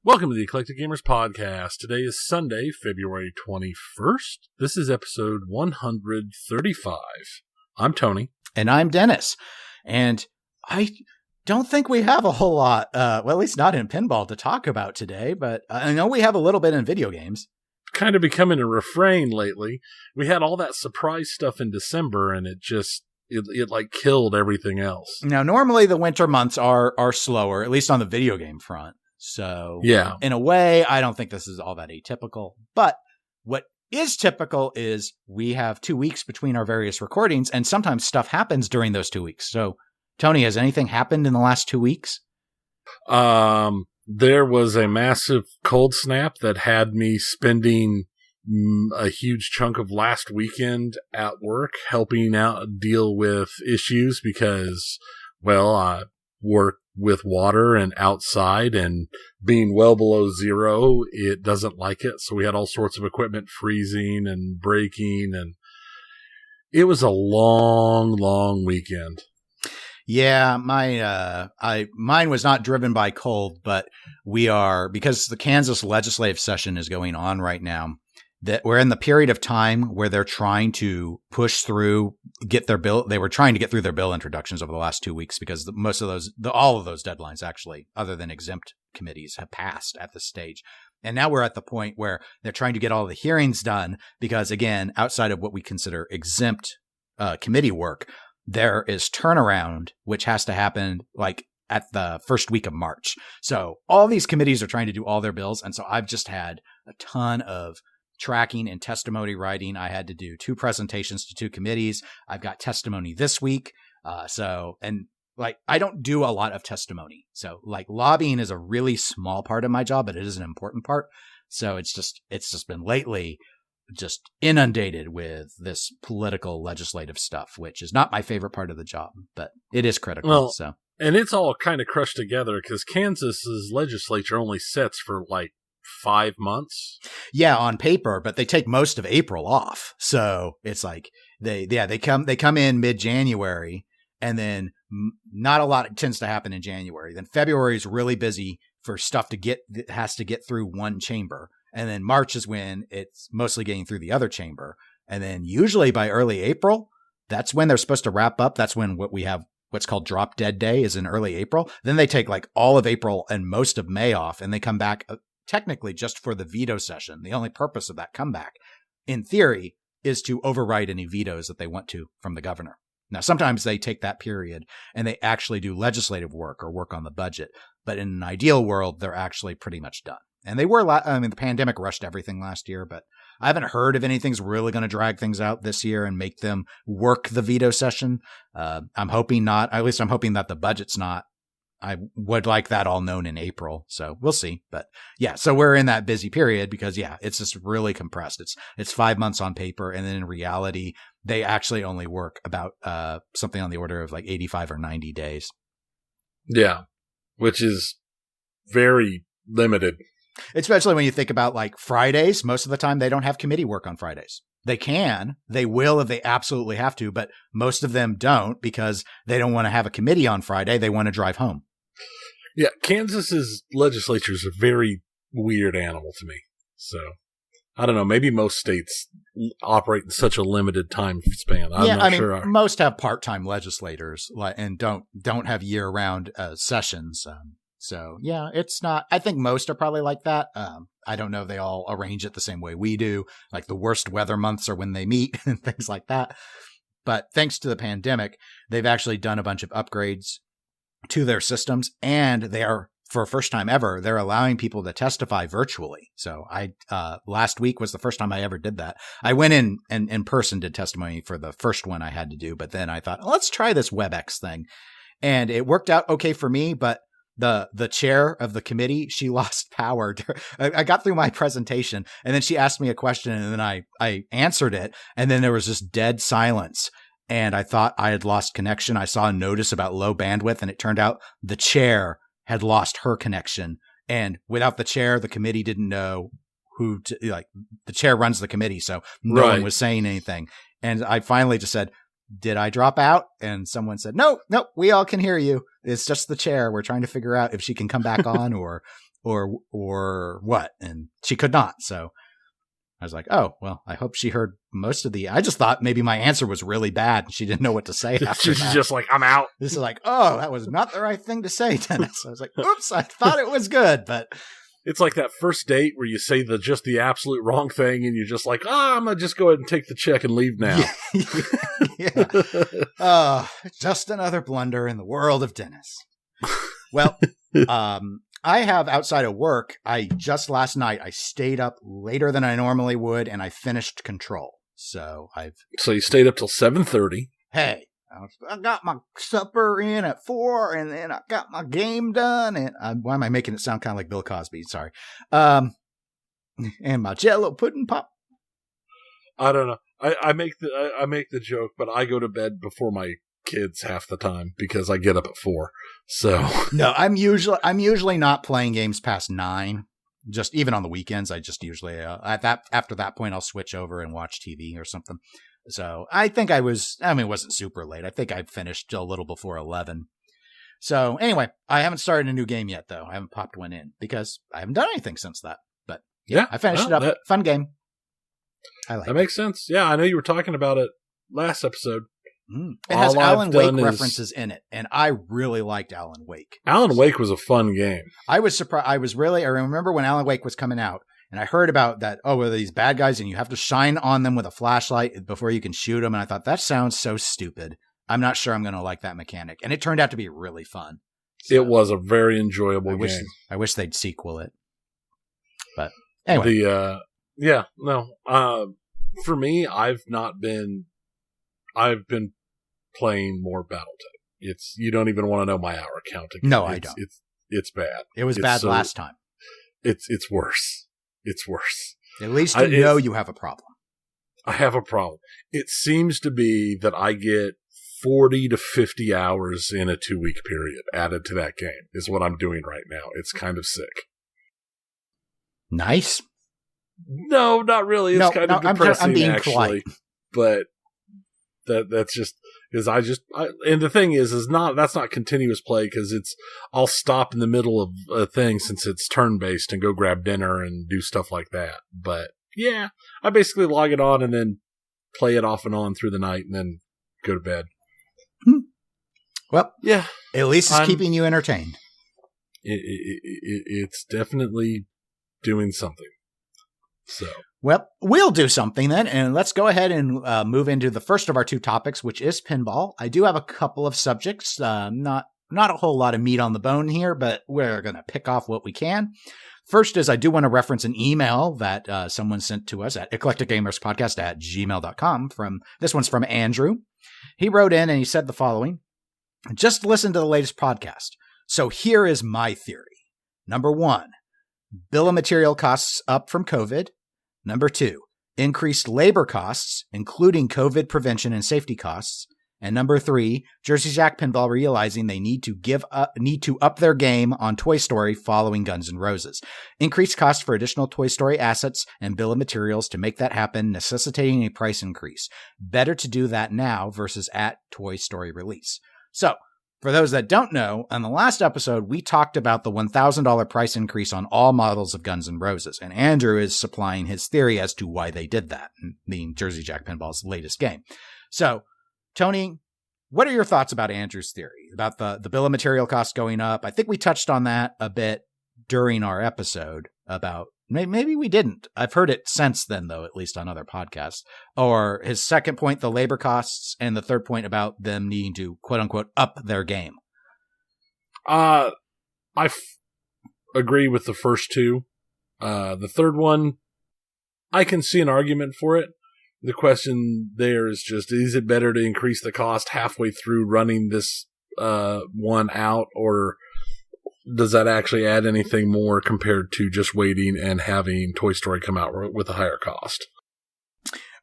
Welcome to the Eclectic Gamers Podcast. Today is Sunday, February 21st. This is episode 135. I'm Tony. And I'm Dennis. And I don't think we have a whole lot, well, at least not in pinball, to talk about today, but I know we have a little bit in video games. Kind of becoming a refrain lately. We had all that surprise stuff in December, and it like killed everything else. Now, normally the winter months are slower, at least on the video game front. So, yeah, in a way, I don't think this is all that atypical. But what is typical is we have 2 weeks between our various recordings, and sometimes stuff happens during those 2 weeks. So, Tony, has anything happened in the last 2 weeks? There was a massive cold snap that had me spending a huge chunk of last weekend at work helping out deal with issues because, well, I work with water and outside, and being well below zero, it doesn't like it. So we had all sorts of equipment freezing and breaking, and it was a long weekend. Yeah, mine was not driven by cold, but because the Kansas legislative session is going on right now, that we're in the period of time where they're trying to push through, get their bill. They were trying to get through their bill introductions over the last 2 weeks because all of those deadlines actually, other than exempt committees, have passed at this stage. And now we're at the point where they're trying to get all the hearings done because, again, outside of what we consider exempt committee work, there is turnaround, which has to happen like at the first week of March. So all these committees are trying to do all their bills. And so I've just had a ton of tracking and testimony writing. I had to do 2 presentations to 2 committees. I've got testimony this week. I don't do a lot of testimony. So like lobbying is a really small part of my job, but it is an important part. So it's just been lately just inundated with this political legislative stuff, which is not my favorite part of the job, but it is critical. Well, so. And it's all kind of crushed together because Kansas's legislature only sits for like 5 months. Yeah, on paper, but they take most of April off. So it's like they come in mid-January, and then not a lot tends to happen in January. Then February is really busy for stuff that has to get through one chamber. And then March is when it's mostly getting through the other chamber. And then usually by early April, that's when they're supposed to wrap up. That's when we have what's called Drop Dead Day is in early April. Then they take like all of April and most of May off, and they come back technically just for the veto session. The only purpose of that comeback, in theory, is to override any vetoes that they want to from the governor. Now, sometimes they take that period and they actually do legislative work or work on the budget. But in an ideal world, they're actually pretty much done. And they were, the pandemic rushed everything last year, but I haven't heard if anything's really going to drag things out this year and make them work the veto session. I'm hoping not. At least I'm hoping that the budget's not. I would like that all known in April. So we'll see. But yeah, so we're in that busy period because, yeah, it's just really compressed. It's 5 months on paper. And then in reality, they actually only work about something on the order of like 85 or 90 days. Yeah. Which is very limited. Especially when you think about like Fridays, most of the time they don't have committee work on Fridays. They will if they absolutely have to, but most of them don't because they don't want to have a committee on Friday. They want to drive home. Yeah, Kansas's legislature is a very weird animal to me. So I don't know. Maybe most states operate in such a limited time span. I'm not sure. Most have part-time legislators and don't have year-round sessions. So yeah, it's not, I think most are probably like that. I don't know if they all arrange it the same way we do. Like the worst weather months are when they meet and things like that. But thanks to the pandemic, they've actually done a bunch of upgrades to their systems, and they are, for first time ever, they're allowing people to testify virtually. So last week was the first time I ever did that. I went in person, did testimony for the first one I had to do, but then I thought, let's try this WebEx thing. And it worked out okay for me, but the chair of the committee, she lost power. I got through my presentation, and then she asked me a question, and then I answered it, and then there was just dead silence. And I thought I had lost connection. I saw a notice about low bandwidth, and it turned out the chair had lost her connection. And without the chair, the committee didn't know the chair runs the committee, so no one was saying anything. And I finally just said, did I drop out? And someone said, no, we all can hear you. It's just the chair. We're trying to figure out if she can come back on or what. And she could not. So I was like, oh, well, I hope she heard most of I just thought maybe my answer was really bad and she didn't know what to say after She's just like, I'm out. This is like, oh, that was not the right thing to say, Dennis. I was like, oops, I thought it was good, but... It's like that first date where you say just the absolute wrong thing and you're just like, I'm going to just go ahead and take the check and leave now. Yeah. Just another blunder in the world of Dennis. Well, I have outside of work, last night, I stayed up later than I normally would and I finished Control. So you stayed up till 7:30. Hey. I got my supper in at 4, and then I got my game done. And why am I making it sound kind of like Bill Cosby? Sorry. And my Jell-O pudding pop. I don't know. I make the joke, but I go to bed before my kids half the time because I get up at 4. So no, I'm usually not playing games past 9. Just even on the weekends, I just usually after that point I'll switch over and watch TV or something. So I think it wasn't super late. I think I finished a little before 11. So anyway, I haven't started a new game yet, though. I haven't popped one in because I haven't done anything since that. But yeah, I finished it up. Fun game. I like it. That makes sense. Yeah, I know you were talking about it last episode. It has Alan Wake references in it, and I really liked Alan Wake. Alan Wake was a fun game. I was surprised. I remember when Alan Wake was coming out, and I heard about that, well, these bad guys, and you have to shine on them with a flashlight before you can shoot them. And I thought, that sounds so stupid. I'm not sure I'm going to like that mechanic. And it turned out to be really fun. So, it was a very enjoyable game. I wish they'd sequel it. But anyway. For me, I've been playing more Battletech. You don't even want to know my hour count again. No, I don't. It's bad. It was bad last time. It's worse. It's worse. At least you have a problem. I have a problem. It seems to be that I get 40 to 50 hours in a 2-week period added to that game is what I'm doing right now. It's kind of sick. Nice. No, not really. It's kind of depressing, I'm being actually. polite. But that's just because and the thing is that's not continuous play because I'll stop in the middle of a thing since it's turn based and go grab dinner and do stuff like that. But yeah, I basically log it on and then play it off and on through the night and then go to bed. Well, yeah, at least it's keeping you entertained. It's definitely doing something. So. Well, we'll do something then, and let's go ahead and move into the first of our 2 topics, which is pinball. I do have a couple of subjects, not a whole lot of meat on the bone here, but we're going to pick off what we can. First is I do want to reference an email that someone sent to us at eclecticgamerspodcast@gmail.com. This one's from Andrew. He wrote in and he said the following: just listen to the latest podcast. So here is my theory. Number 1, bill of material costs up from COVID. Number 2, increased labor costs, including COVID prevention and safety costs. And number 3, Jersey Jack Pinball realizing they need to up their game on Toy Story following Guns N' Roses. Increased costs for additional Toy Story assets and bill of materials to make that happen, necessitating a price increase. Better to do that now versus at Toy Story release. So, for those that don't know, on the last episode, we talked about the $1,000 price increase on all models of Guns N' Roses, and Andrew is supplying his theory as to why they did that, being Jersey Jack Pinball's latest game. So, Tony, what are your thoughts about Andrew's theory, about the bill of material costs going up? I think we touched on that a bit during our episode about, maybe we didn't. I've heard it since then, though, at least on other podcasts. Or his second point, the labor costs, and the third point about them needing to, quote unquote, up their game. I agree with the first 2. The third one, I can see an argument for it. The question there is just, is it better to increase the cost halfway through running this one out, or does that actually add anything more compared to just waiting and having Toy Story come out with a higher cost?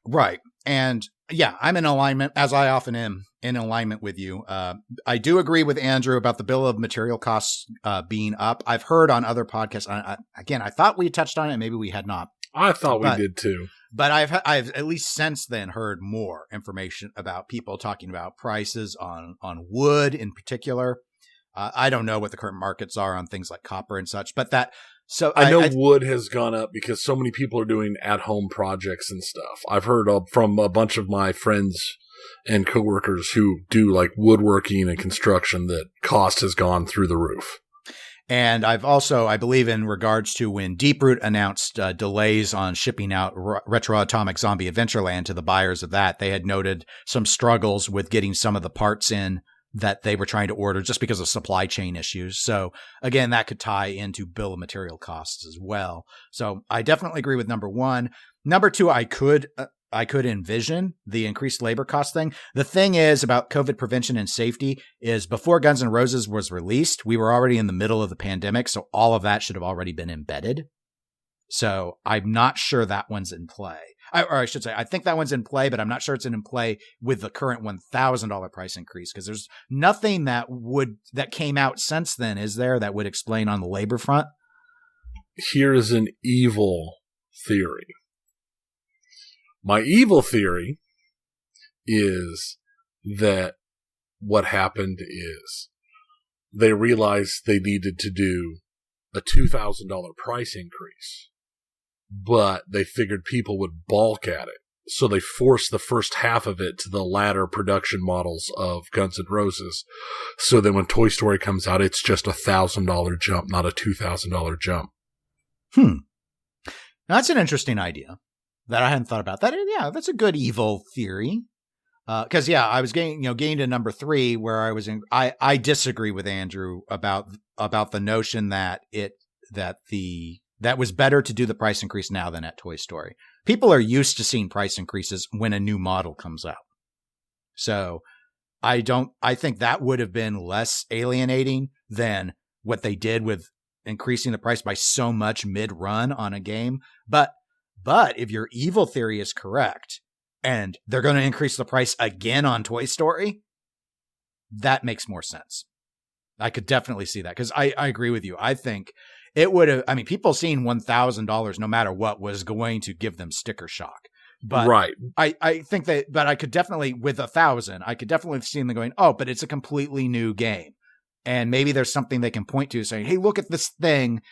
Right. And yeah, I'm in alignment, as I often am, in alignment with you. I do agree with Andrew about the bill of material costs being up. I've heard on other podcasts, again, I thought we touched on it, maybe we had not. I thought we did too. But I've at least since then heard more information about people talking about prices on wood in particular. I don't know what the current markets are on things like copper and such, but I know wood has gone up because so many people are doing at-home projects and stuff. I've heard from a bunch of my friends and coworkers who do like woodworking and construction that cost has gone through the roof. And I've also, I believe in regards to when Deeproot announced delays on shipping out Retro Atomic Zombie Adventureland to the buyers of that, they had noted some struggles with getting some of the parts in that they were trying to order just because of supply chain issues. So again, that could tie into bill of material costs as well. So I definitely agree with number one. Number two, I could envision the increased labor cost thing. The thing is about COVID prevention and safety is before Guns N' Roses was released, we were already in the middle of the pandemic. So all of that should have already been embedded. So I'm not sure that one's in play. Or I should say, I think that one's in play, but I'm not sure it's in play with the current $1,000 price increase because there's nothing that came out since then, is there, that would explain on the labor front? Here is an evil theory. My evil theory is that what happened is they realized they needed to do a $2,000 price increase, but they figured people would balk at it. So they forced the first half of it to the latter production models of Guns N' Roses. So then when Toy Story comes out, it's just $1,000 jump, not a $2,000 jump. Now, that's an interesting idea that I hadn't thought about. Yeah, that's a good evil theory. Because I was getting to number three where I disagree with Andrew about the notion that that was better to do the price increase now than at Toy Story. People are used to seeing price increases when a new model comes out. So I think that would have been less alienating than what they did with increasing the price by so much mid-run on a game. But if your evil theory is correct and they're going to increase the price again on Toy Story, that makes more sense. I could definitely see that because I agree with you. I think it would have, people seeing $1,000 no matter what was going to give them sticker shock. But right. I think that, but I could definitely, with 1,000, I could definitely see them going, oh, but it's a completely new game. And maybe there's something they can point to saying, hey, look at this thing.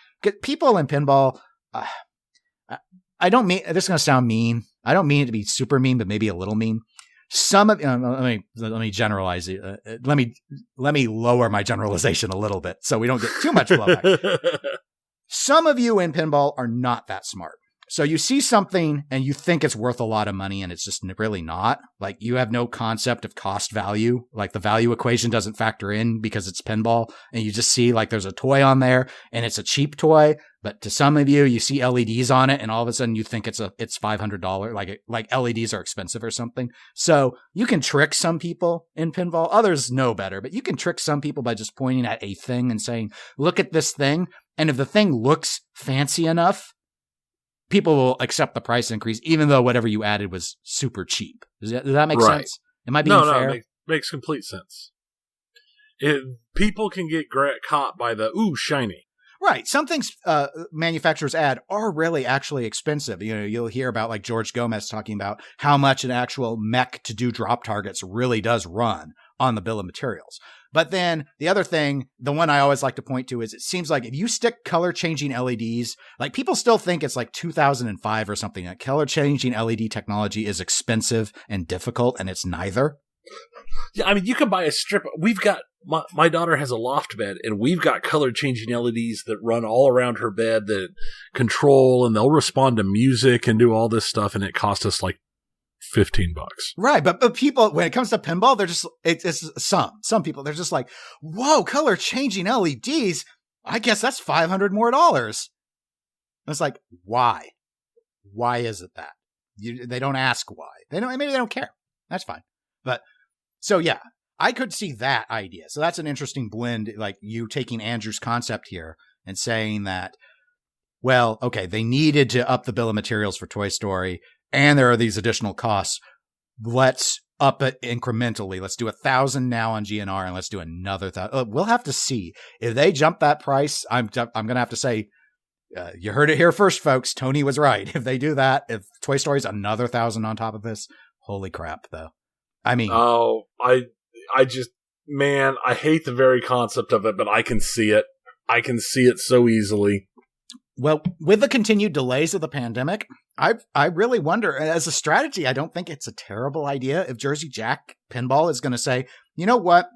People in pinball, I don't mean, this is going to sound mean. I don't mean it to be super mean, but maybe a little mean. Some of, let me generalize it. Let me lower my generalization a little bit so we don't get too much blowback. Some of you in pinball are not that smart. So you see something and you think it's worth a lot of money and it's just really not. Like you have no concept of cost value. Like the value equation doesn't factor in because it's pinball and you just see like there's a toy on there and it's a cheap toy. But to some of you, you see LEDs on it and all of a sudden you think it's $500. Like LEDs are expensive or something. So you can trick some people in pinball. Others know better, but you can trick some people by just pointing at a thing and saying, look at this thing. And if the thing looks fancy enough, people will accept the price increase, even though whatever you added was super cheap. Does that make sense? Am I being fair? No, it makes complete sense. People can get caught by the, ooh, shiny. Right. Some things manufacturers add are really actually expensive. You'll hear about like George Gomez talking about how much an actual mech to do drop targets really does run on the bill of materials. But then the other thing, the one I always like to point to is it seems like if you stick color changing LEDs, like people still think it's like 2005 or something. That color changing LED technology is expensive and difficult, and it's neither. Yeah, you can buy a strip. We've got, my daughter has a loft bed, and we've got color changing LEDs that run all around her bed that control, and they'll respond to music and do all this stuff, and it cost us like $15. Right. But people, when it comes to pinball, they're just, it's some people, they're just like, whoa, color changing LEDs. I guess that's $500 more. And it's like, why? Why is it that? They don't ask why. Maybe they don't care. That's fine. But so, yeah, I could see that idea. So that's an interesting blend, like you taking Andrew's concept here and saying that, well, okay, they needed to up the bill of materials for Toy Story. And there are these additional costs. Let's up it incrementally. Let's do 1,000 now on GNR, and let's do another 1,000. We'll have to see if they jump that price. I'm going to have to say, You heard it here first, folks. Tony was right. If they do that, if Toy Story's another 1,000 on top of this, holy crap, though. I mean, I just, man, I hate the very concept of it, but I can see it. I can see it so easily. Well, with the continued delays of the pandemic, I really wonder, as a strategy, I don't think it's a terrible idea if Jersey Jack Pinball is going to say, you know what?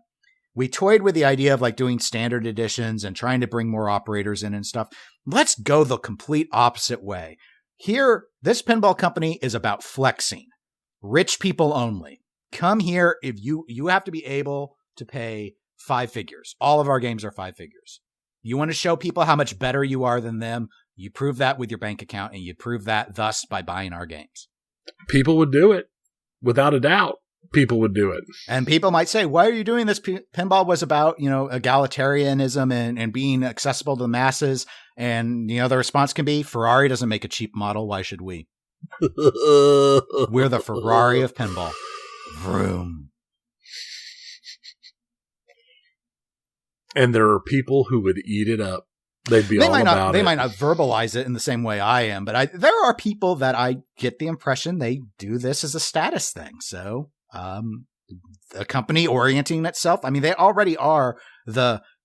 We toyed with the idea of like doing standard editions and trying to bring more operators in and stuff. Let's go the complete opposite way. Here, this pinball company is about flexing. Rich people only. Come here if you have to be able to pay 5 figures. All of our games are 5 figures. You want to show people how much better you are than them. You prove that with your bank account, and you prove that thus by buying our games. People would do it. Without a doubt, people would do it. And people might say, why are you doing this? Pinball was about, egalitarianism and being accessible to the masses. And, the response can be, Ferrari doesn't make a cheap model. Why should we? We're the Ferrari of pinball. Vroom. And there are people who would eat it up. They'd be all about it. They might not verbalize it in the same way I am, but there are people that I get the impression they do this as a status thing. So, a company orienting itself. I mean, they already are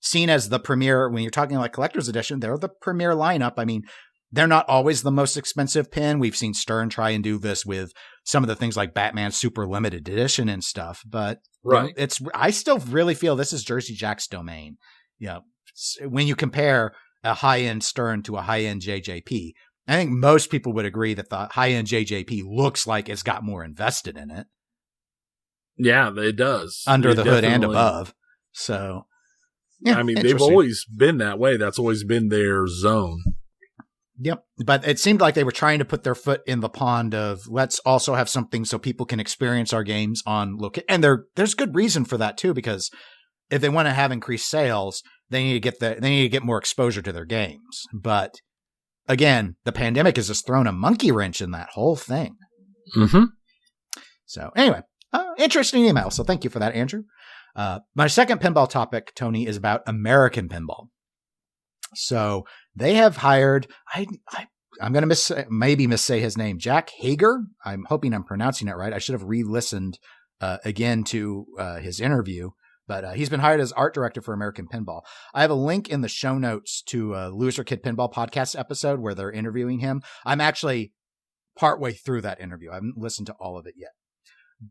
seen as the premier, when you're talking like collector's edition, they're the premier lineup. I mean, they're not always the most expensive pin. We've seen Stern try and do this with some of the things like Batman Super Limited Edition and stuff, but right. I still really feel this is Jersey Jack's domain. When you compare a high-end Stern to a high-end JJP, I think most people would agree that the high-end JJP looks like it's got more invested in it. Yeah, it does. Under the hood and above. So, yeah, I mean, they've always been that way. That's always been their zone. Yep. But it seemed like they were trying to put their foot in the pond of let's also have something so people can experience our games on location. And there's good reason for that too, because if they want to have increased sales, they need to get more exposure to their games. But again, the pandemic has just thrown a monkey wrench in that whole thing. Mm-hmm. So anyway, interesting email. So thank you for that, Andrew. My second pinball topic, Tony, is about American Pinball. So they have hired, I'm going to missay his name, Jack Haeger. I'm hoping I'm pronouncing it right. I should have re-listened again to his interview, but he's been hired as art director for American Pinball. I have a link in the show notes to a Loser Kid Pinball podcast episode where they're interviewing him. I'm actually partway through that interview. I haven't listened to all of it yet.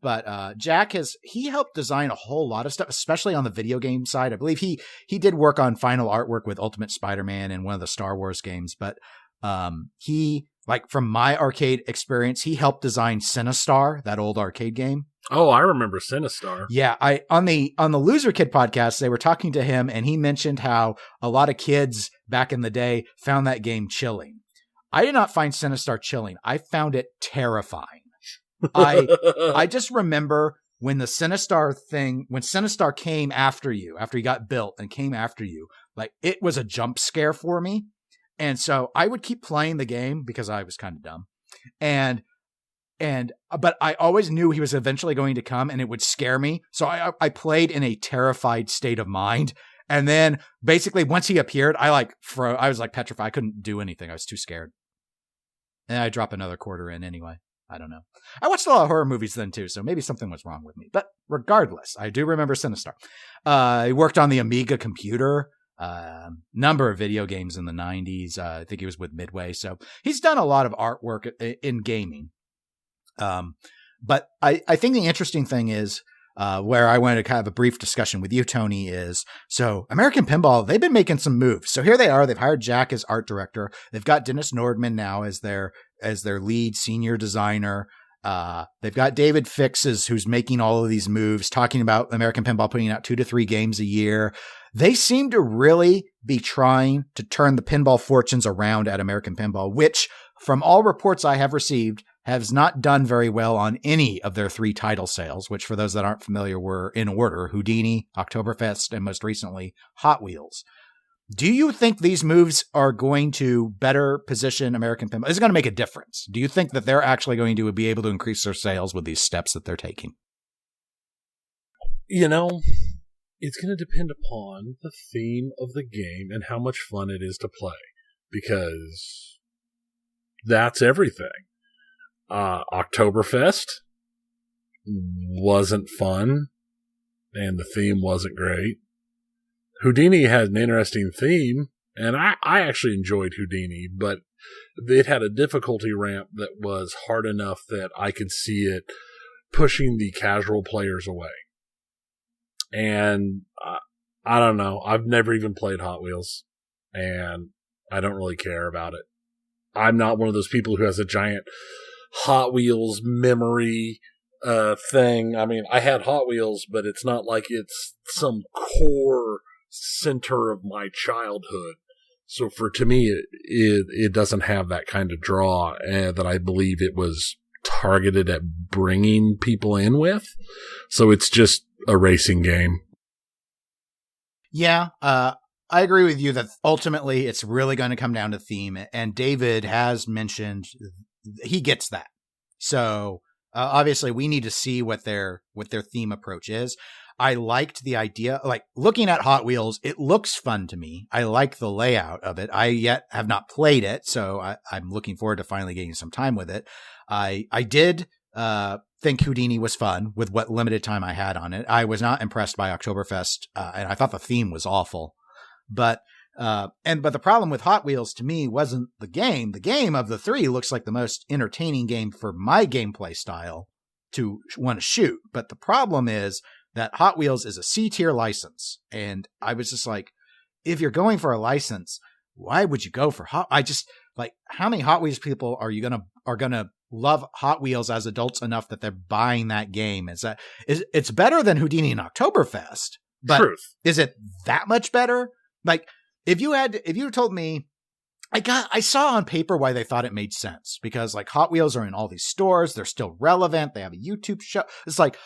But Jack he helped design a whole lot of stuff, especially on the video game side. I believe he did work on final artwork with Ultimate Spider-Man and one of the Star Wars games. But he, like from my arcade experience, he helped design Sinistar, that old arcade game. Oh, I remember Sinistar. Yeah, on the Loser Kid podcast, they were talking to him, and he mentioned how a lot of kids back in the day found that game chilling. I did not find Sinistar chilling. I found it terrifying. I just remember when Sinistar came after you, after he got built and came after you, like it was a jump scare for me. And so I would keep playing the game because I was kind of dumb. But I always knew he was eventually going to come and it would scare me. So I played in a terrified state of mind. And then basically once he appeared, I was like petrified. I couldn't do anything. I was too scared. And I drop another quarter in anyway. I don't know. I watched a lot of horror movies then too, so maybe something was wrong with me. But regardless, I do remember Sinistar. He worked on the Amiga computer, number of video games in the 90s. I think he was with Midway. So he's done a lot of artwork in gaming. But I think the interesting thing is, where I wanted to have a brief discussion with you, Tony, is so American Pinball, they've been making some moves. So here they are. They've hired Jack as art director. They've got Dennis Nordman now as their lead senior designer. They've got David Fixes, who's making all of these moves, talking about American Pinball putting out 2 to 3 games a year. They seem to really be trying to turn the pinball fortunes around at American Pinball, which from all reports I have received has not done very well on any of their 3 title sales, which for those that aren't familiar were in order: Houdini, Oktoberfest, and most recently Hot Wheels. Do you think these moves are going to better position American Pinball? Is it going to make a difference? Do you think that they're actually going to be able to increase their sales with these steps that they're taking? It's going to depend upon the theme of the game and how much fun it is to play. because that's everything. Oktoberfest wasn't fun, and the theme wasn't great. Houdini had an interesting theme, and I actually enjoyed Houdini, but it had a difficulty ramp that was hard enough that I could see it pushing the casual players away. And I don't know. I've never even played Hot Wheels, and I don't really care about it. I'm not one of those people who has a giant Hot Wheels memory thing. I mean, I had Hot Wheels, but it's not like it's some core center of my childhood. So to me, it doesn't have that kind of draw that I believe it was targeted at bringing people in with. So it's just a racing game. Yeah, I agree with you that ultimately it's really going to come down to theme. And David has mentioned he gets that. So obviously we need to see what their theme approach is. I liked the idea, like looking at Hot Wheels, it looks fun to me. I like the layout of it. I yet have not played it, so I'm looking forward to finally getting some time with it. I did think Houdini was fun with what limited time I had on it. I was not impressed by Oktoberfest, and I thought the theme was awful. But the problem with Hot Wheels to me wasn't the game. The game of the three looks like the most entertaining game for my gameplay style to want to shoot. But the problem is that Hot Wheels is a C-tier license. And I was just like, if you're going for a license, why would you go for how many Hot Wheels people are gonna love Hot Wheels as adults enough that they're buying that game? It's better than Houdini and Oktoberfest, but Truth. Is it that much better? Like, if you told me, I saw on paper why they thought it made sense, because like Hot Wheels are in all these stores, they're still relevant, they have a YouTube show. It's like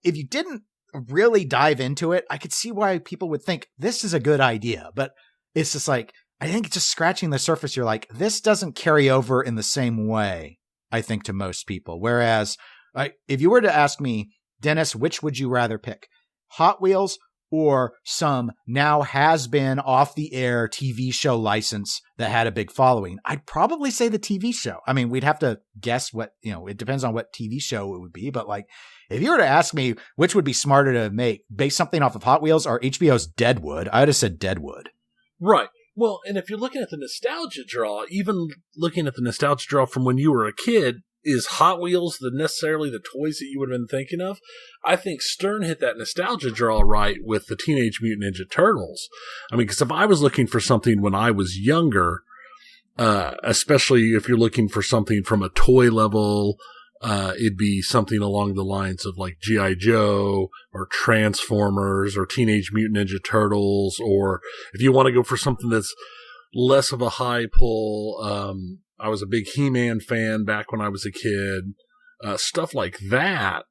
if you didn't really dive into it, I could see why people would think this is a good idea, but it's just like, I think just scratching the surface, you're like, this doesn't carry over in the same way, I think, to most people. Whereas if you were to ask me, Dennis, which would you rather pick, Hot Wheels or some now has been off the air TV show license that had a big following? I'd probably say the TV show. I mean, we'd have to guess what, it depends on what TV show it would be. But like, if you were to ask me which would be smarter to make, base something off of Hot Wheels or HBO's Deadwood, I would have said Deadwood. Right. Well, and if you're looking at the nostalgia draw, even looking at the nostalgia draw from when you were a kid, is Hot Wheels necessarily the toys that you would have been thinking of? I think Stern hit that nostalgia draw right with the Teenage Mutant Ninja Turtles. I mean, because if I was looking for something when I was younger, especially if you're looking for something from a toy level, it'd be something along the lines of like G.I. Joe or Transformers or Teenage Mutant Ninja Turtles. Or if you want to go for something that's less of a high pull, I was a big He-Man fan back when I was a kid. Stuff like that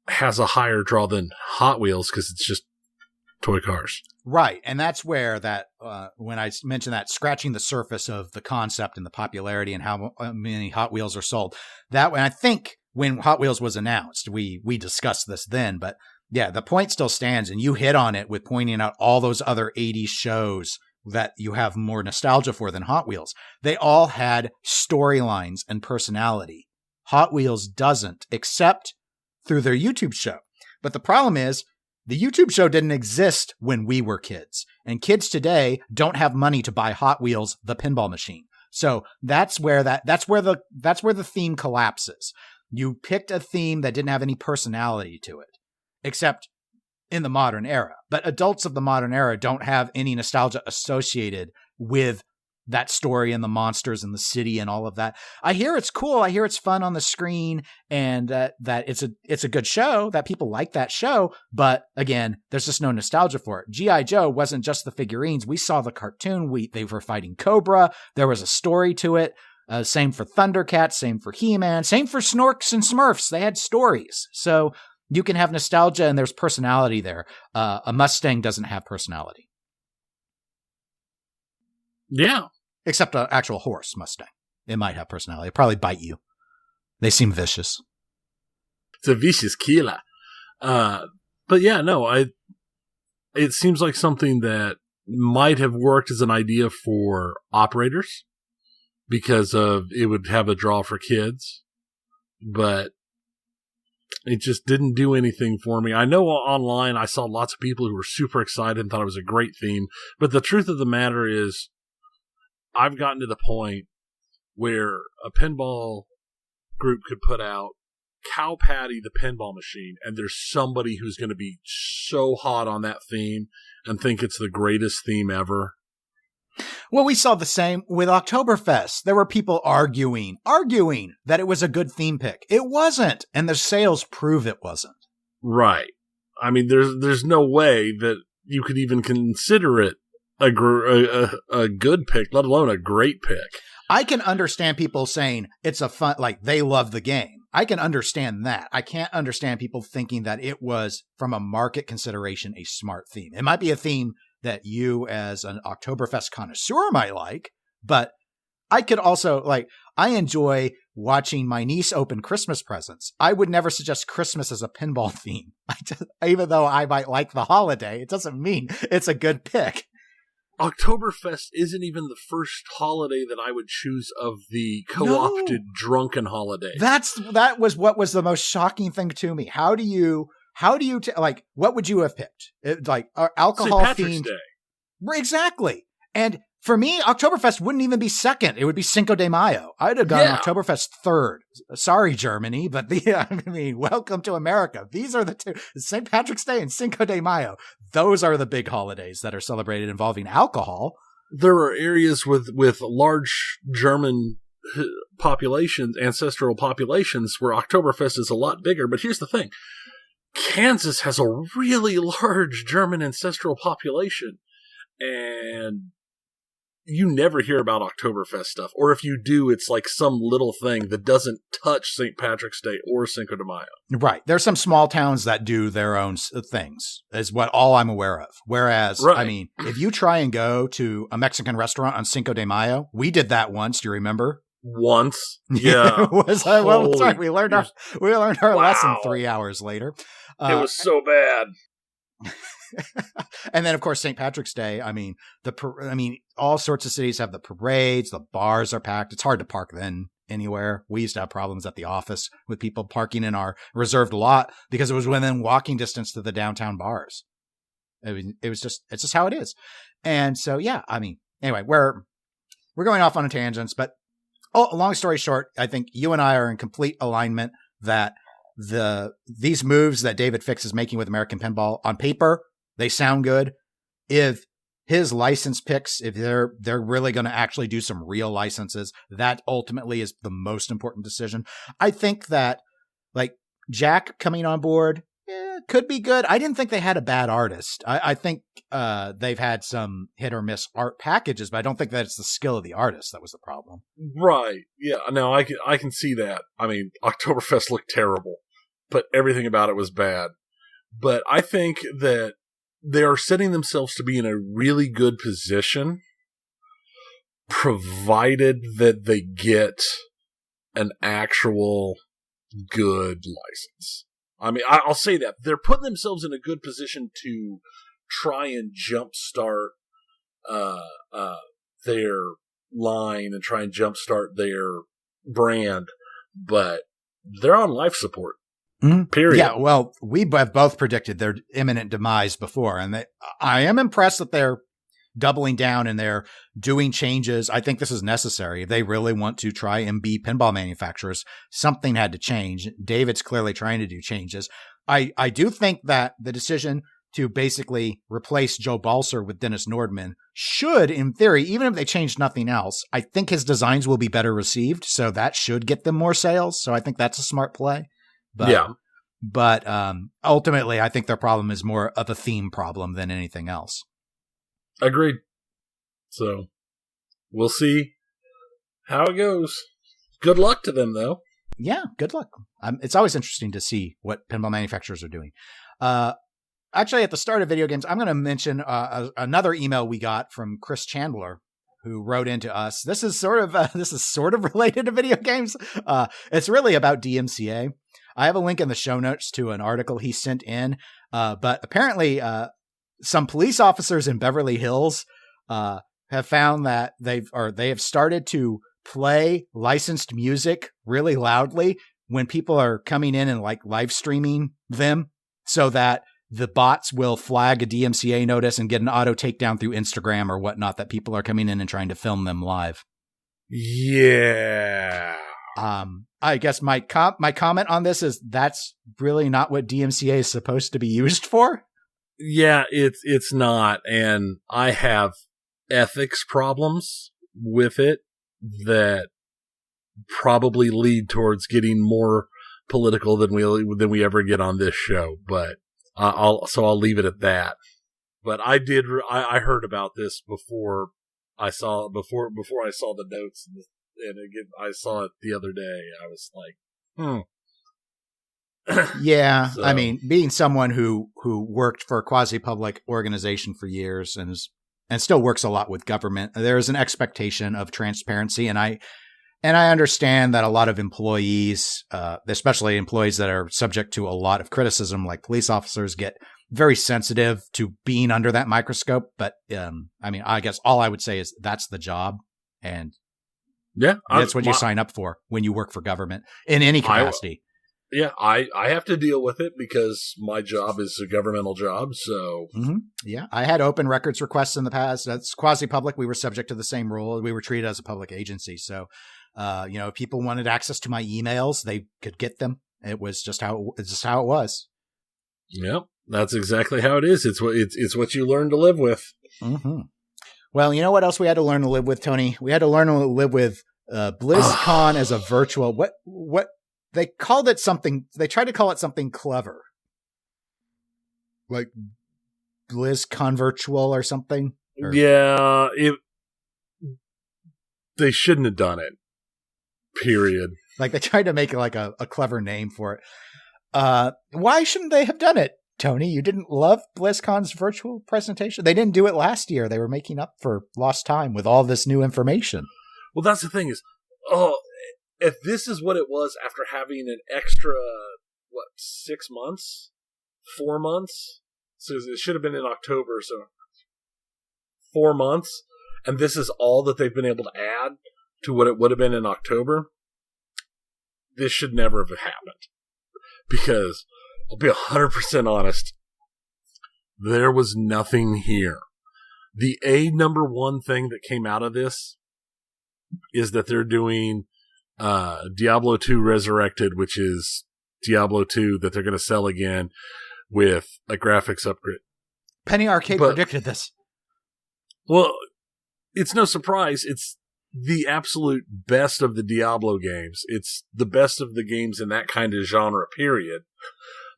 has a higher draw than Hot Wheels because it's just toy cars. Right. And that's where that, when I mentioned that, scratching the surface of the concept and the popularity and how many Hot Wheels are sold, that when I think when Hot Wheels was announced, we discussed this then, but yeah, the point still stands, and you hit on it with pointing out all those other 80s shows that you have more nostalgia for than Hot Wheels. They all had storylines and personality. Hot Wheels doesn't, except through their YouTube show. But the problem is, the YouTube show didn't exist when we were kids, and kids today don't have money to buy Hot Wheels, the pinball machine. So that's where the theme collapses. You picked a theme that didn't have any personality to it, except in the modern era. But adults of the modern era don't have any nostalgia associated with that story and the monsters and the city and all of that. I hear it's cool. I hear it's fun on the screen, and that it's a good show, that people like that show. But again, there's just no nostalgia for it. G.I. Joe wasn't just the figurines. We saw the cartoon. They were fighting Cobra. There was a story to it. Same for Thundercats. Same for He-Man. Same for Snorks and Smurfs. They had stories. So you can have nostalgia and there's personality there. A Mustang doesn't have personality. Yeah. Except an actual horse Mustang. It might have personality. It'll probably bite you. They seem vicious. It's a vicious killer. But yeah, no, it seems like something that might have worked as an idea for operators because it would have a draw for kids, but it just didn't do anything for me. I know online I saw lots of people who were super excited and thought it was a great theme, but the truth of the matter is I've gotten to the point where a pinball group could put out Cow Patty the pinball machine, and there's somebody who's going to be so hot on that theme and think it's the greatest theme ever. Well, we saw the same with Oktoberfest. There were people arguing that it was a good theme pick. It wasn't, and the sales prove it wasn't. Right. I mean, there's no way that you could even consider it a good pick, let alone a great pick. I can understand people saying it's a fun, like they love the game. I can understand that. I can't understand people thinking that it was, from a market consideration, a smart theme. It might be a theme that you as an Oktoberfest connoisseur might like, but I could also, like, I enjoy watching my niece open Christmas presents. I would never suggest Christmas as a pinball theme. Even though I might like the holiday, it doesn't mean it's a good pick. Oktoberfest isn't even the first holiday that I would choose of the co-opted drunken holiday. That was what was the most shocking thing to me. How do you like, what would you have picked? Alcohol St. Patrick's themed. Day. Exactly. And for me, Oktoberfest wouldn't even be second. It would be Cinco de Mayo. I'd have gone Oktoberfest third. Sorry, Germany, but welcome to America. These are the two, St. Patrick's Day and Cinco de Mayo. Those are the big holidays that are celebrated involving alcohol. There are areas with large German populations, ancestral populations, where Oktoberfest is a lot bigger. But here's the thing. Kansas has a really large German ancestral population, and you never hear about Oktoberfest stuff. Or if you do, it's like some little thing that doesn't touch St. Patrick's Day or Cinco de Mayo. Right. There's some small towns that do their own things, is what all I'm aware of. Whereas, right. I mean, if you try and go to a Mexican restaurant on Cinco de Mayo, we did that once. Do you remember? Once. Yeah. It was, well, that's right. We learned our lesson 3 hours later. It was so bad. And then, of course, St. Patrick's Day. I mean, all sorts of cities have the parades. The bars are packed. It's hard to park then anywhere. We used to have problems at the office with people parking in our reserved lot because it was within walking distance to the downtown bars. It's just how it is. And so, yeah, I mean, anyway, we're going off on a tangent, but long story short, I think you and I are in complete alignment that these moves that David Fix is making with American Pinball, on paper, they sound good. If his license picks, if they're really going to actually do some real licenses, that ultimately is the most important decision. I think that, like, Jack coming on board could be good. I didn't think they had a bad artist. I think they've had some hit or miss art packages, but I don't think that it's the skill of the artist that was the problem. Right. Yeah. No, I can see that. I mean, Oktoberfest looked terrible, but everything about it was bad. But I think that they are setting themselves to be in a really good position, provided that they get an actual good license. I mean, I'll say that. They're putting themselves in a good position to try and jumpstart their line and try and jumpstart their brand, but they're on life support. Mm-hmm. Period. Yeah, well, we have both predicted their imminent demise before, and I am impressed that they're doubling down and they're doing changes. I think this is necessary. If they really want to try and be pinball manufacturers, something had to change. David's clearly trying to do changes. I do think that the decision to basically replace Joe Balser with Dennis Nordman should, in theory, even if they change nothing else, I think his designs will be better received. So that should get them more sales. So I think that's a smart play. But ultimately, I think their problem is more of a theme problem than anything else. Agreed. So we'll see how it goes. Good luck to them, though. Yeah, good luck. It's always interesting to see what pinball manufacturers are doing. Actually, at the start of video games, I'm going to mention another email we got from Chris Chandler, who wrote into us. This is sort of related to video games. It's really about DMCA. I have a link in the show notes to an article he sent in, but apparently some police officers in Beverly Hills have found that they have started to play licensed music really loudly when people are coming in and like live streaming them, so that the bots will flag a DMCA notice and get an auto takedown through Instagram or whatnot that people are coming in and trying to film them live. Yeah. I guess my comment on this is that's really not what DMCA is supposed to be used for. Yeah, it's not. And I have ethics problems with it that probably lead towards getting more political than we ever get on this show. But I'll leave it at that. But I heard about this before I saw the notes, and again I saw it the other day. I was like, Yeah, So, I mean, being someone who worked for a quasi-public organization for years and still works a lot with government, there is an expectation of transparency, and I understand that a lot of employees, especially employees that are subject to a lot of criticism, like police officers, get very sensitive to being under that microscope. But I mean, I guess all I would say is that's the job, and yeah, that's what you sign up for when you work for government in any capacity. I have to deal with it because my job is a governmental job. So yeah, I had open records requests in the past. That's quasi-public. We were subject to the same rule. We were treated as a public agency. So, if people wanted access to my emails, they could get them. It was just how it was. Yep, that's exactly how it is. It's what you learn to live with. Mm-hmm. Well, you know what else we had to learn to live with, Tony? We had to learn to live with BlizzCon as a virtual. What they called it something. They tried to call it something clever, like BlizzCon virtual or something. Yeah, they shouldn't have done it. Period. Like they tried to make like a clever name for it. Why shouldn't they have done it, Tony? You didn't love BlizzCon's virtual presentation? They didn't do it last year. They were making up for lost time with all this new information. Well, that's the thing is, if this is what it was after having an extra, 6 months? 4 months? So it should have been in October, so 4 months. And this is all that they've been able to add to what it would have been in October. This should never have happened. Because, I'll be 100% honest, there was nothing here. The number one thing that came out of this is that they're doing Diablo 2 Resurrected, which is Diablo 2 that they're going to sell again with a graphics upgrade. Penny Arcade predicted this. Well, it's no surprise. It's the absolute best of the Diablo games. It's the best of the games in that kind of genre, period.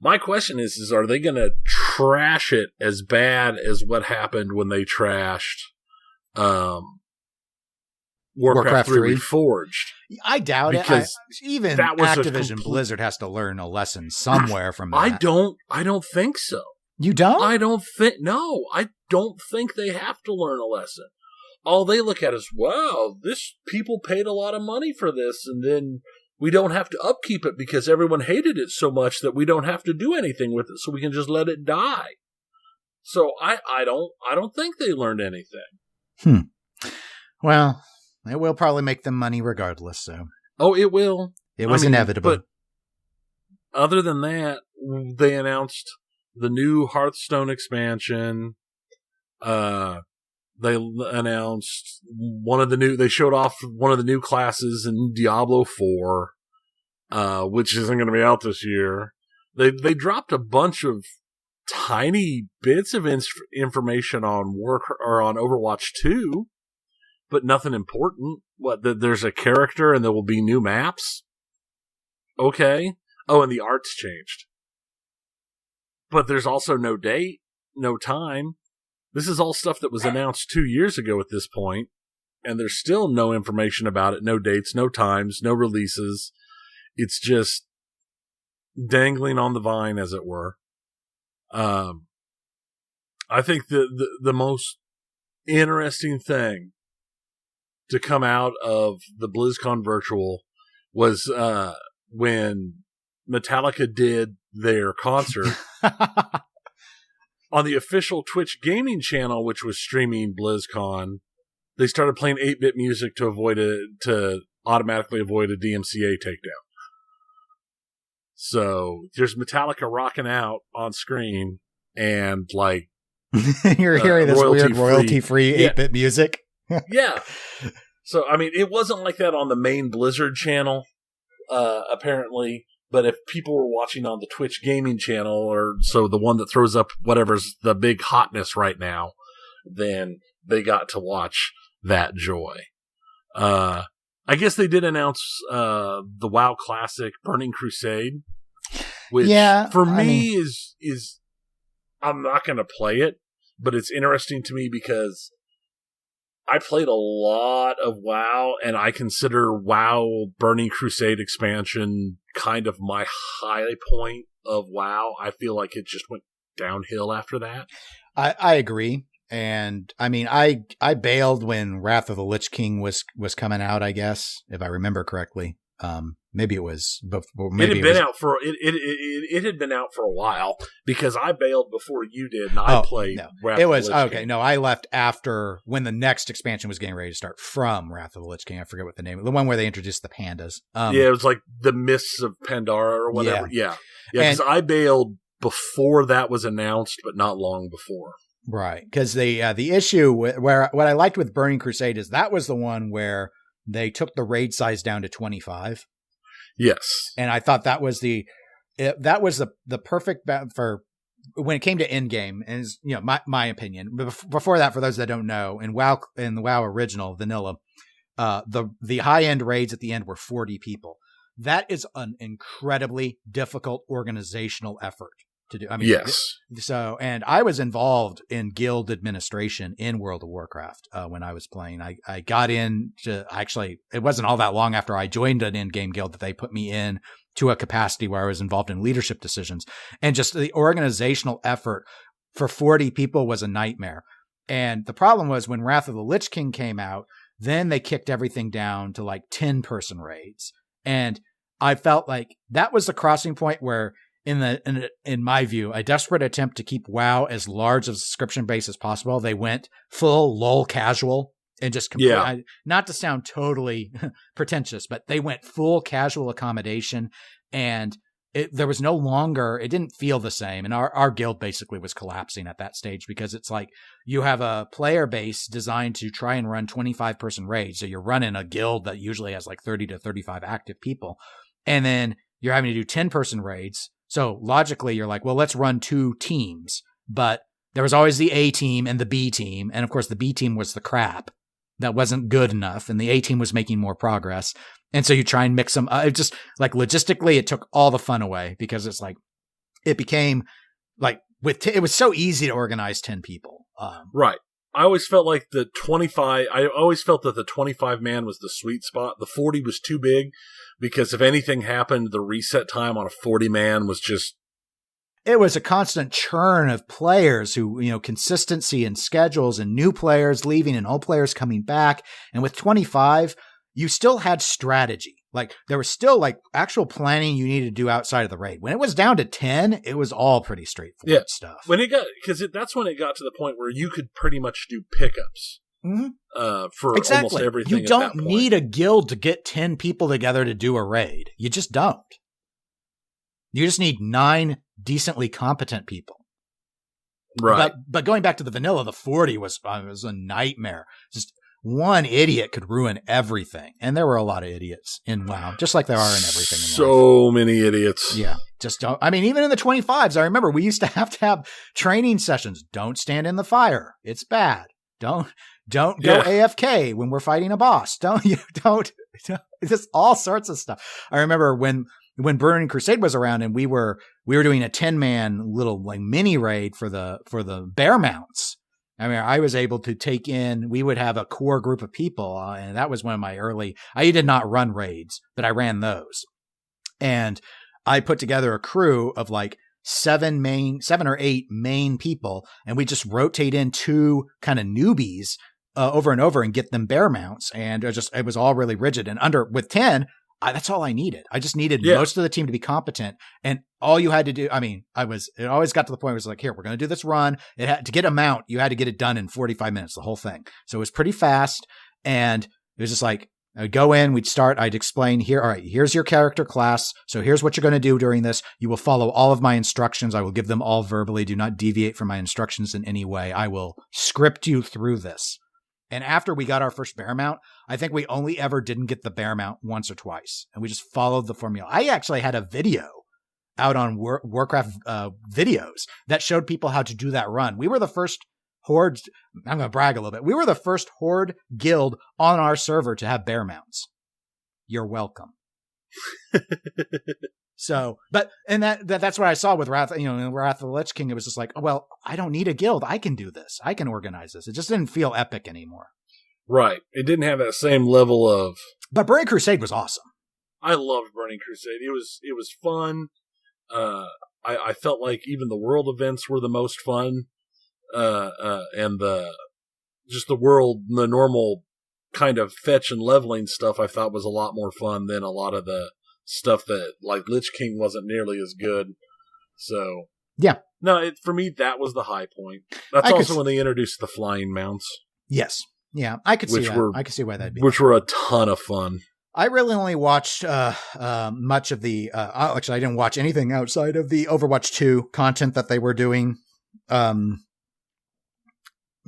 My question is are they going to trash it as bad as what happened when they trashed Warcraft 3 Reforged? I doubt because it. Even Activision Blizzard has to learn a lesson somewhere from that. I don't think so. You don't? I don't think they have to learn a lesson. All they look at is, wow, this people paid a lot of money for this, and then we don't have to upkeep it because everyone hated it so much that we don't have to do anything with it, so we can just let it die. So I don't think they learned anything. Well, it will probably make them money regardless. So. Oh, it will. It was inevitable. But other than that, they announced the new Hearthstone expansion. They announced they showed off one of the new classes in Diablo 4, which isn't going to be out this year. They dropped a bunch of tiny bits of information on on Overwatch 2, but nothing important. There's a character and there will be new maps. Okay. Oh, and the art's changed. But there's also no date, no time. This is all stuff that was announced 2 years ago at this point, and there's still no information about it, no dates, no times, no releases. It's just dangling on the vine, as it were. I think the most interesting thing to come out of the BlizzCon virtual was when Metallica did their concert. on the official Twitch gaming channel, which was streaming BlizzCon, they started playing 8-bit music to automatically avoid a DMCA takedown. So there's Metallica rocking out on screen, and like you're hearing this weird royalty-free 8-bit music. Yeah. So I mean, it wasn't like that on the main Blizzard channel, apparently. But if people were watching on the Twitch gaming channel, or so the one that throws up whatever's the big hotness right now, then they got to watch that joy. I guess they did announce the WoW Classic Burning Crusade, which for me is I'm not going to play it, but it's interesting to me because I played a lot of WoW, and I consider WoW Burning Crusade expansion kind of my high point of WoW. I feel like it just went downhill after that. I agree. And I mean, I bailed when Wrath of the Lich King was coming out, I guess, if I remember correctly. Maybe it was before. Maybe it had been out for a while because I bailed before you did, and I played. Wrath of the Lich King. No, I left after when the next expansion was getting ready to start from Wrath of the Lich King. I forget what the name, the one where they introduced the pandas. It was like the Mists of Pandora or whatever. Yeah. Because I bailed before that was announced, but not long before. Right, because the issue where what I liked with Burning Crusade is that was the one where they took the raid size down to 25. Yes, and I thought that was the perfect for when it came to end game, and my opinion. Before that, for those that don't know, in the WoW original vanilla, the high end raids at the end were 40 people. That is an incredibly difficult organizational effort to do. I mean, yes. So, and I was involved in guild administration in World of Warcraft when I was playing. I got into it wasn't all that long after I joined an in-game guild that they put me in to a capacity where I was involved in leadership decisions, and just the organizational effort for 40 people was a nightmare. And the problem was when Wrath of the Lich King came out, then they kicked everything down to like 10-person raids, and I felt like that was the crossing point where, in my view, a desperate attempt to keep WoW as large of a subscription base as possible, they went full LOL casual and just not to sound totally pretentious, but they went full casual accommodation, and there was no longer, it didn't feel the same. And our guild basically was collapsing at that stage because it's like you have a player base designed to try and run 25-person raids. So you're running a guild that usually has like 30 to 35 active people. And then you're having to do 10-person raids. So logically, you're like, well, let's run 2 teams. But there was always the A team and the B team. And of course, the B team was the crap. That wasn't good enough. And the A team was making more progress. And so you try and mix them. It just like logistically, it took all the fun away because it's like, it became like it was so easy to organize 10 people. Right. I always felt like I always felt that the 25 man was the sweet spot. The 40 was too big because if anything happened, the reset time on a 40 man was just. It was a constant churn of players who, consistency and schedules and new players leaving and old players coming back. And with 25, you still had strategy. Like there was still like actual planning you needed to do outside of the raid. When it was down to 10, it was all pretty straightforward stuff. That's when it got to the point where you could pretty much do pickups for almost everything. You don't need a guild to get 10 people together to do a raid. You just don't. You just need 9 decently competent people. Right. But going back to the vanilla, the 40 was a nightmare. Just one idiot could ruin everything. And there were a lot of idiots in WoW, just like there are in everything in life. So many idiots. Yeah. Just don't. I mean, even in the 25s, I remember we used to have training sessions. Don't stand in the fire. It's bad. Don't go AFK when we're fighting a boss. Don't. Just all sorts of stuff. I remember when Burning Crusade was around and we were doing a 10-man little like mini raid for the bear mounts. I mean, I was able to take in, we would have a core group of people, and that was one of my I did not run raids, but I ran those. And I put together a crew of like 7 or 8 main people, and we just rotate in 2 kind of newbies over and over and get them bear mounts. And it was all really rigid. And with 10, that's all I needed. I just needed most of the team to be competent, and all you had to do, I mean, it always got to the point where it was like, here, we're going to do this run. To get a mount, you had to get it done in 45 minutes, the whole thing. So it was pretty fast, and it was just like, I'd go in, we'd start, I'd explain here, all right, here's your character class. So here's what you're going to do during this. You will follow all of my instructions. I will give them all verbally. Do not deviate from my instructions in any way. I will script you through this. And after we got our first bear mount, I think we only ever didn't get the bear mount once or twice. And we just followed the formula. I actually had a video out on Warcraft videos that showed people how to do that run. We were the first Horde, I'm going to brag a little bit. We were the first Horde guild on our server to have bear mounts. You're welcome. So, and that's what I saw with Wrath of the Lich King. It was just like, oh, well, I don't need a guild. I can do this. I can organize this. It just didn't feel epic anymore. Right. It didn't have that same level of. But Burning Crusade was awesome. I loved Burning Crusade. It was fun. I felt like even the world events were the most fun. And the normal kind of fetch and leveling stuff I thought was a lot more fun than a lot of the stuff that, like, Lich King wasn't nearly as good. So yeah, no, for me that was the high point. That's also when they introduced the flying mounts. Yes, yeah, I could see that. I could see why that'd be. Which were a ton of fun. I really only watched much of the. Actually, I didn't watch anything outside of the Overwatch 2 content that they were doing.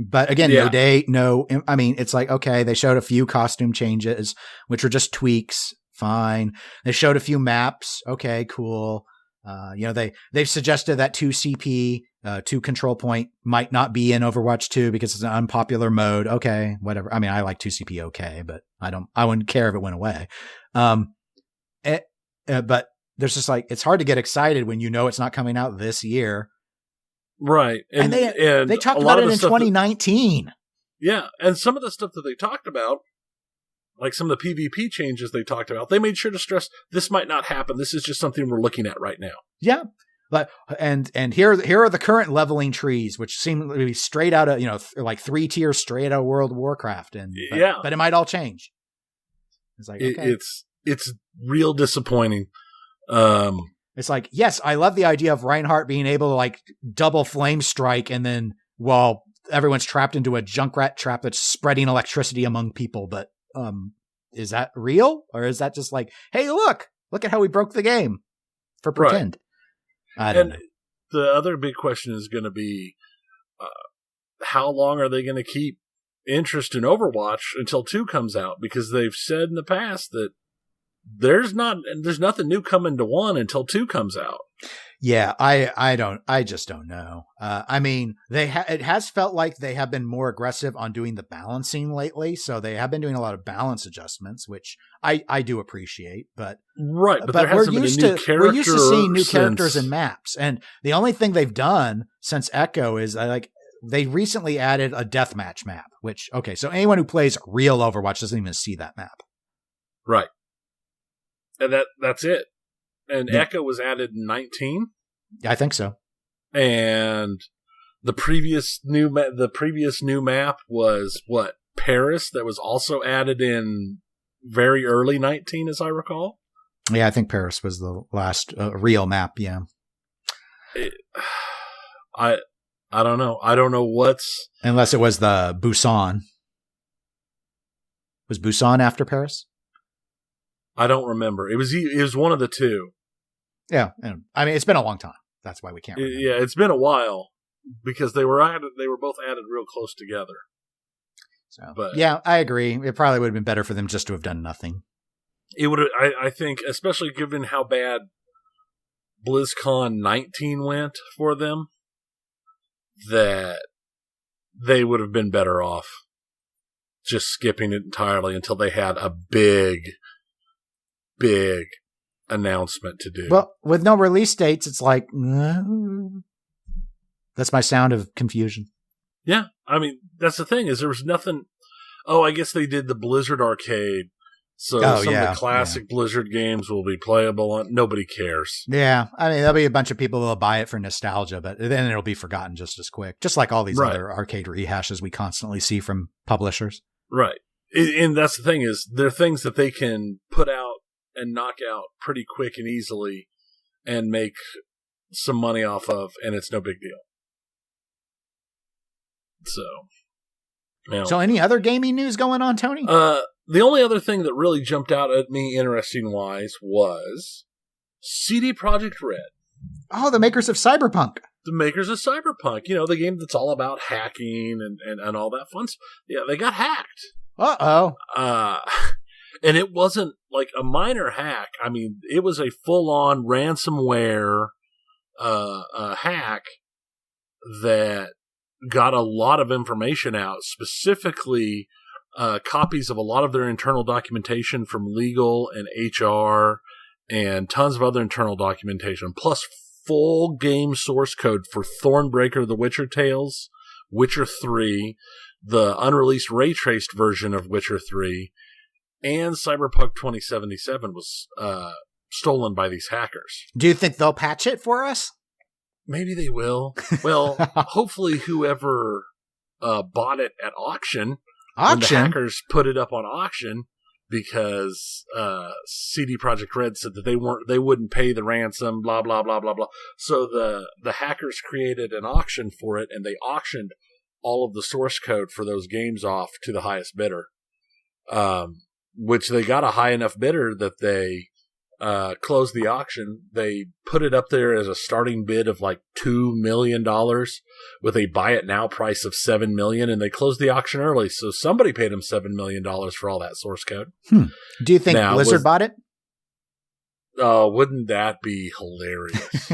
But again, I mean, it's like, okay, they showed a few costume changes, which were just tweaks. Fine. They showed a few maps. Okay, cool. They've suggested that 2CP, 2 control point might not be in Overwatch 2 because it's an unpopular mode. Okay, whatever. I mean, I like 2CP okay, but I wouldn't care if it went away. But there's just like, it's hard to get excited when you know it's not coming out this year. Right. And they talked about it in 2019. And some of the stuff that they talked about, like some of the PvP changes they talked about, they made sure to stress this might not happen. This is just something we're looking at right now. Yeah. But and here are the current leveling trees, which seem to be straight out of, like 3 tiers straight out of World of Warcraft. But it might all change. It's like, okay. It's real disappointing. It's like, yes, I love the idea of Reinhardt being able to like double flame strike, and then while everyone's trapped into a Junkrat trap that's spreading electricity among people. But is that real, or is that just like, hey, look at how we broke the game for pretend? Right. I don't know. The other big question is going to be, how long are they going to keep interest in Overwatch until 2 comes out? Because they've said in the past that there's nothing new coming to 1 until 2 comes out. Yeah, I just don't know. I mean, it has felt like they have been more aggressive on doing the balancing lately. So they have been doing a lot of balance adjustments, which I do appreciate. But right, but we're used to seeing new characters and maps, and the only thing they've done since Echo is they recently added a deathmatch map. Which, okay, so anyone who plays real Overwatch doesn't even see that map. Right. And that's it. And yeah. Echo was added in 19. I think so. And the previous new map was what? Paris, that was also added in very early 19, as I recall. Yeah, I think Paris was the last real map. Yeah. I don't know. I don't know what's, unless it was the Busan. Was Busan after Paris? I don't remember. It was one of the two. Yeah, and I mean, it's been a long time. That's why we can't remember. Yeah, it's been a while because they were both added real close together. So, but yeah, I agree. It probably would have been better for them just to have done nothing. It would. I think, especially given how bad BlizzCon 19 went for them, that they would have been better off just skipping it entirely until they had a big announcement to do. Well, with no release dates, it's like, that's my sound of confusion. Yeah. I mean, that's the thing, is there was nothing. Oh, I guess they did the Blizzard Arcade. So some of the classic Blizzard games will be playable on. Nobody cares. Yeah. I mean, there'll be a bunch of people that'll buy it for nostalgia, but then it'll be forgotten just as quick. Just like all these other arcade rehashes we constantly see from publishers. Right. And that's the thing, is there are things that they can put out and knock out pretty quick and easily and make some money off of, and it's no big deal. So, you know. So any other gaming news going on, Tony? The only other thing that really jumped out at me interesting-wise was CD Projekt Red. Oh, the makers of Cyberpunk. The makers of Cyberpunk, the game that's all about hacking and all that fun stuff. Yeah, they got hacked. Uh-oh. And it wasn't like a minor hack. I mean, it was a full-on ransomware hack that got a lot of information out, specifically copies of a lot of their internal documentation from legal and HR and tons of other internal documentation, plus full game source code for Thornbreaker, The Witcher Tales, Witcher 3, the unreleased ray-traced version of Witcher 3, and Cyberpunk 2077 was stolen by these hackers. Do you think they'll patch it for us? Maybe they will. Well, hopefully whoever bought it at auction, when the hackers put it up on auction, because CD Projekt Red said that they wouldn't pay the ransom, blah blah blah blah blah. So the hackers created an auction for it, and they auctioned all of the source code for those games off to the highest bidder, which they got a high enough bidder that they closed the auction. They put it up there as a starting bid of like $2 million with a buy it now price of $7 million, and they closed the auction early. So somebody paid them $7 million for all that source code. Do you think Blizzard bought it? Wouldn't that be hilarious?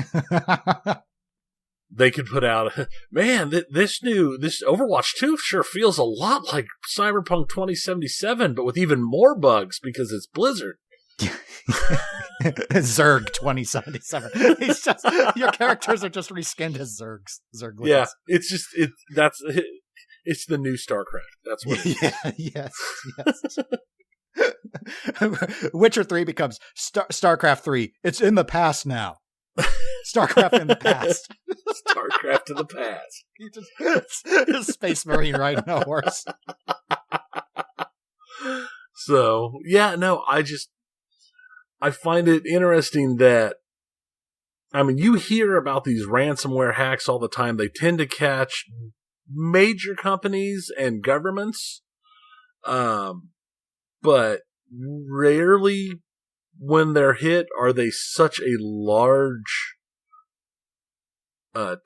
They could put out, man, this Overwatch 2 sure feels a lot like Cyberpunk 2077, but with even more bugs because it's Blizzard. Zerg 2077. Your characters are just reskinned as Zergs. Zerglings. Yeah, it's the new StarCraft. That's what it is. Yes. Witcher 3 becomes StarCraft 3. It's in the past now. StarCraft in the past. StarCraft in the past. He just Space Marine riding a horse. So, yeah, no, I find it interesting that, I mean, you hear about these ransomware hacks all the time. They tend to catch major companies and governments, but rarely when they're hit are they such a large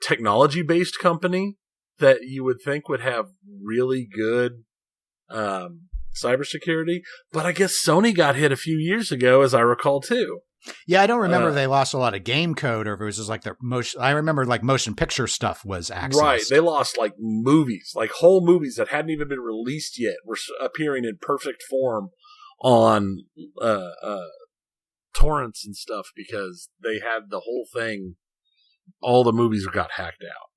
technology-based company that you would think would have really good cybersecurity. But I guess Sony got hit a few years ago, as I recall, too. Yeah, I don't remember if they lost a lot of game code or if it was just like their motion. I remember like motion picture stuff was accessed. Right. They lost like movies, like whole movies that hadn't even been released yet were appearing in perfect form on torrents and stuff because they had the whole thing. All the movies got hacked out.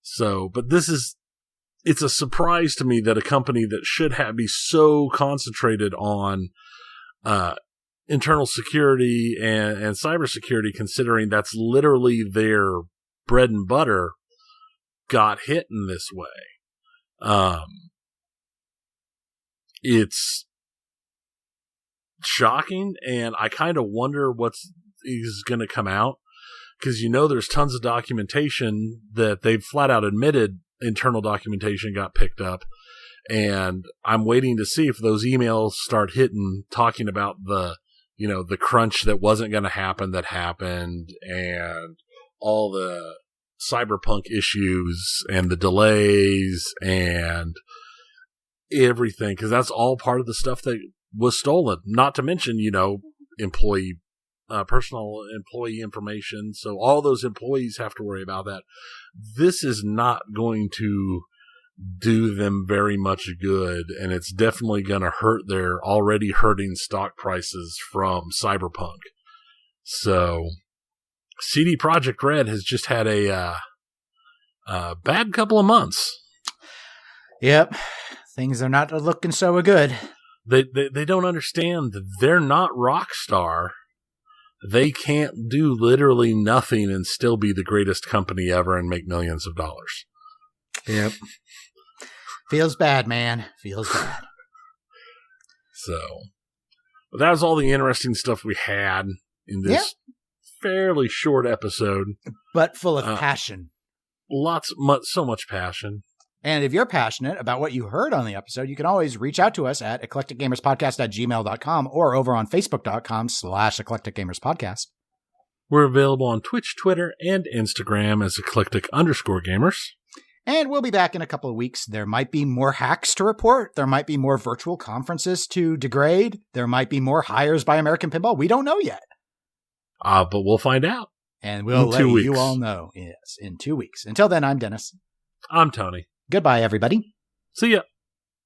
So, but it's a surprise to me that a company that should be so concentrated on internal security and cybersecurity, considering that's literally their bread and butter, got hit in this way. It's shocking, and I kind of wonder what is going to come out, because there's tons of documentation that they've flat out admitted internal documentation got picked up, and I'm waiting to see if those emails start hitting, talking about the crunch that wasn't going to happen that happened, and all the cyberpunk issues and the delays and everything, because that's all part of the stuff that was stolen. Not to mention, personal employee information. So all those employees have to worry about that. This is not going to do them very much good, and it's definitely going to hurt their already hurting stock prices from Cyberpunk. So CD Projekt Red has just had a bad couple of months. Yep. Things are not looking so good. They don't understand that they're not Rockstar. They can't do literally nothing and still be the greatest company ever and make millions of dollars. Yep. Feels bad, man. Feels bad. So, But that was all the interesting stuff we had in this fairly short episode. But full of passion. So much passion. And if you're passionate about what you heard on the episode, you can always reach out to us at eclecticgamerspodcast@gmail.com or over on facebook.com/eclecticgamerspodcast. We're available on Twitch, Twitter, and Instagram as eclectic_gamers. And we'll be back in a couple of weeks. There might be more hacks to report. There might be more virtual conferences to degrade. There might be more hires by American Pinball. We don't know yet. But we'll find out. And we'll let you all know. Yes, in 2 weeks. Until then, I'm Dennis. I'm Tony. Goodbye, everybody. See ya.